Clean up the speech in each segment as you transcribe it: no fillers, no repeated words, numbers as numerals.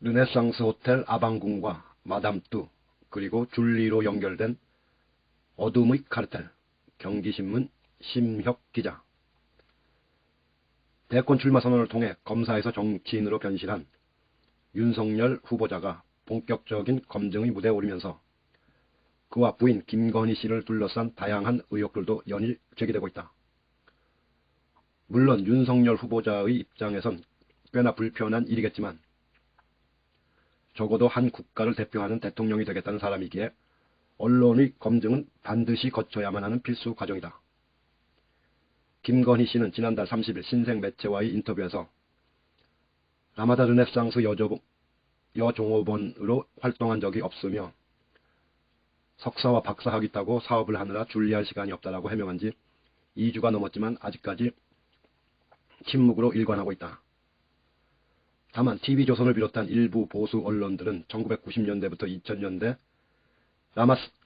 르네상스 호텔 아방궁과 마담뚜 그리고 줄리로 연결된 어둠의 카르텔. 경기신문 심혁 기자. 대권 출마 선언을 통해 검사에서 정치인으로 변신한 윤석열 후보자가 본격적인 검증의 무대에 오르면서 그와 부인 김건희 씨를 둘러싼 다양한 의혹들도 연일 제기되고 있다. 물론 윤석열 후보자의 입장에선 꽤나 불편한 일이겠지만 적어도 한 국가를 대표하는 대통령이 되겠다는 사람이기에 언론의 검증은 반드시 거쳐야만 하는 필수 과정이다. 김건희 씨는 지난달 30일 신생 매체와의 인터뷰에서 라마다 르네상스 여종업원으로 활동한 적이 없으며 석사와 박사 학위 따고 사업을 하느라 준비할 시간이 없다라고 해명한 지 2주가 넘었지만 아직까지 침묵으로 일관하고 있다. 다만 TV조선을 비롯한 일부 보수 언론들은 1990년대부터 2000년대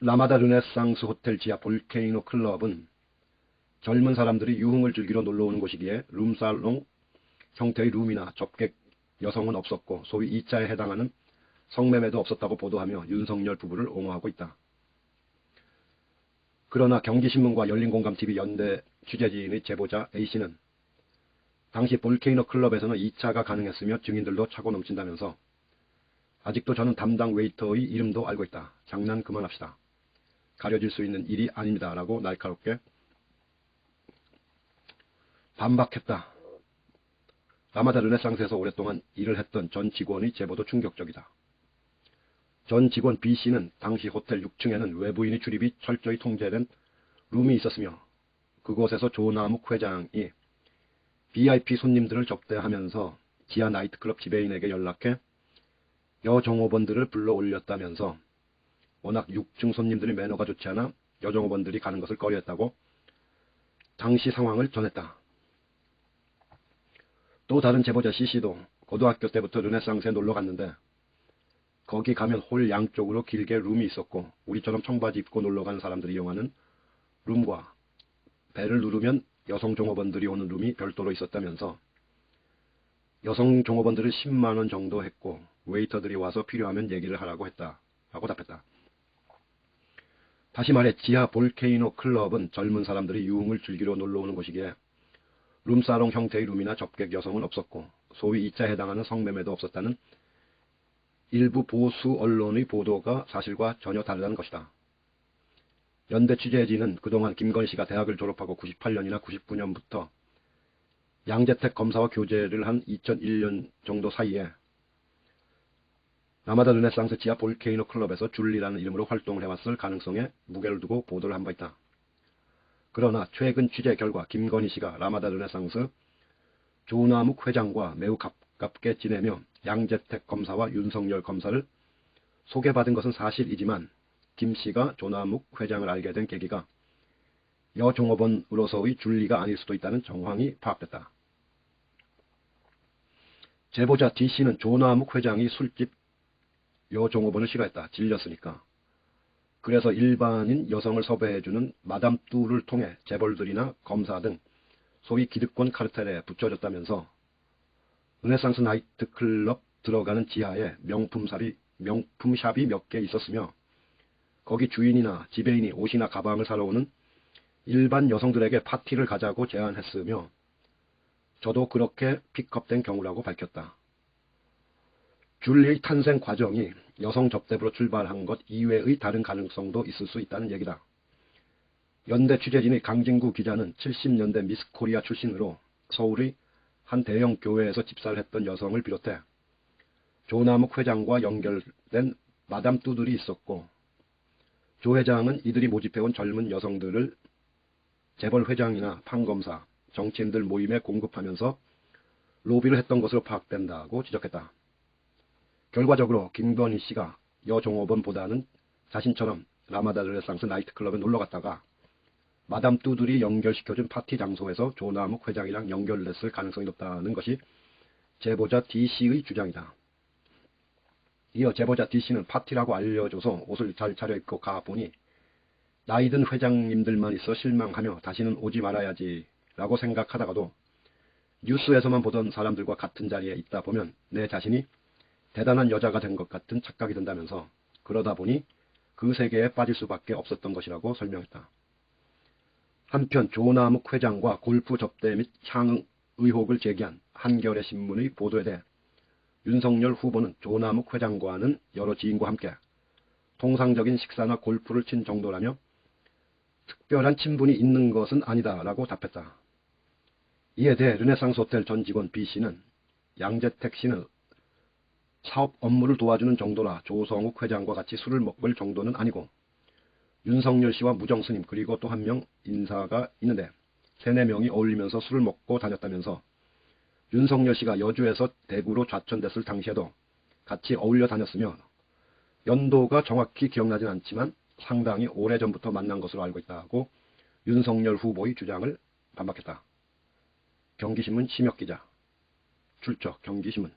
라마다 르네상스 호텔 지하 볼케이노 클럽은 젊은 사람들이 유흥을 즐기러 놀러오는 곳이기에 룸살롱 형태의 룸이나 접객 여성은 없었고 소위 2차에 해당하는 성매매도 없었다고 보도하며 윤석열 부부를 옹호하고 있다. 그러나 경기신문과 열린공감TV 연대 취재진의 제보자 A씨는 당시 볼케이노 클럽에서는 2차가 가능했으며 증인들도 차고 넘친다면서 아직도 저는 담당 웨이터의 이름도 알고 있다. 장난 그만합시다. 가려질 수 있는 일이 아닙니다. 라고 날카롭게 반박했다. 라마다 르네상스에서 오랫동안 일을 했던 전 직원의 제보도 충격적이다. 전 직원 B씨는 당시 호텔 6층에는 외부인의 출입이 철저히 통제된 룸이 있었으며 그곳에서 조남욱 회장이 VIP 손님들을 접대하면서 지하 나이트클럽 지배인에게 연락해 여종업원들을 불러 올렸다면서 워낙 6층 손님들이 매너가 좋지 않아 여종업원들이 가는 것을 꺼려했다고 당시 상황을 전했다. 또 다른 제보자 C씨도 고등학교 때부터 르네상스에 놀러 갔는데 거기 가면 홀 양쪽으로 길게 룸이 있었고 우리처럼 청바지 입고 놀러가는 사람들이 이용하는 룸과 벨을 누르면 여성 종업원들이 오는 룸이 별도로 있었다면서 여성 종업원들은 10만원 정도 했고 웨이터들이 와서 필요하면 얘기를 하라고 했다 라고 답했다. 다시 말해 지하 볼케이노 클럽은 젊은 사람들이 유흥을 즐기러 놀러오는 곳이기에 룸사롱 형태의 룸이나 접객 여성은 없었고 소위 2차에 해당하는 성매매도 없었다는 일부 보수 언론의 보도가 사실과 전혀 다르다는 것이다. 연대 취재진은 그동안 김건희 씨가 대학을 졸업하고 98년이나 99년부터 양재택 검사와 교제를 한 2001년 정도 사이에 라마다 르네상스 지하 볼케이노 클럽에서 줄리라는 이름으로 활동을 해왔을 가능성에 무게를 두고 보도를 한 바 있다. 그러나 최근 취재 결과 김건희 씨가 라마다 르네상스 조남욱 회장과 매우 가깝게 지내며 양재택 검사와 윤석열 검사를 소개받은 것은 사실이지만 김 씨가 조남욱 회장을 알게 된 계기가 여종업원으로서의 줄리가 아닐 수도 있다는 정황이 파악됐다. 제보자 D씨는 조남욱 회장이 술집 여종업원을 싫어했다. 질렸으니까. 그래서 일반인 여성을 섭외해주는 마담뚜를 통해 재벌들이나 검사 등 소위 기득권 카르텔에 붙여졌다면서 르네상스 나이트클럽 들어가는 지하에 명품샵이 몇 개 있었으며 거기 주인이나 지배인이 옷이나 가방을 사러 오는 일반 여성들에게 파티를 가자고 제안했으며 저도 그렇게 픽업된 경우라고 밝혔다. 줄리의 탄생 과정이 여성 접대부로 출발한 것 이외의 다른 가능성도 있을 수 있다는 얘기다. 연대 취재진의 강진구 기자는 70년대 미스코리아 출신으로 서울의 한 대형 교회에서 집사를 했던 여성을 비롯해 조남욱 회장과 연결된 마담뚜들이 있었고 조 회장은 이들이 모집해온 젊은 여성들을 재벌 회장이나 판검사, 정치인들 모임에 공급하면서 로비를 했던 것으로 파악된다고 지적했다. 결과적으로 김건희 씨가 여종업원보다는 자신처럼 라마다 르네상스 나이트클럽에 놀러갔다가 마담뚜들이 연결시켜준 파티 장소에서 조남욱 회장이랑 연결됐을 가능성이 높다는 것이 제보자 D씨의 주장이다. 이어 제보자 D씨는 파티라고 알려줘서 옷을 잘 차려입고 가보니 나이든 회장님들만 있어 실망하며 다시는 오지 말아야지 라고 생각하다가도 뉴스에서만 보던 사람들과 같은 자리에 있다 보면 내 자신이 대단한 여자가 된 것 같은 착각이 든다면서 그러다 보니 그 세계에 빠질 수밖에 없었던 것이라고 설명했다. 한편 조남욱 회장과 골프 접대 및 향응 의혹을 제기한 한겨레 신문의 보도에 대해 윤석열 후보는 조남욱 회장과는 여러 지인과 함께 통상적인 식사나 골프를 친 정도라며 특별한 친분이 있는 것은 아니다라고 답했다. 이에 대해 르네상스 호텔 전 직원 B씨는 양재택 씨는 사업 업무를 도와주는 정도라 조성욱 회장과 같이 술을 먹을 정도는 아니고 윤석열 씨와 무정스님 그리고 또 한 명 인사가 있는데 3-4명이 어울리면서 술을 먹고 다녔다면서 윤석열 씨가 여주에서 대구로 좌천됐을 당시에도 같이 어울려 다녔으며 연도가 정확히 기억나진 않지만 상당히 오래전부터 만난 것으로 알고 있다고 윤석열 후보의 주장을 반박했다. 경기신문 심혁기자 출처 경기신문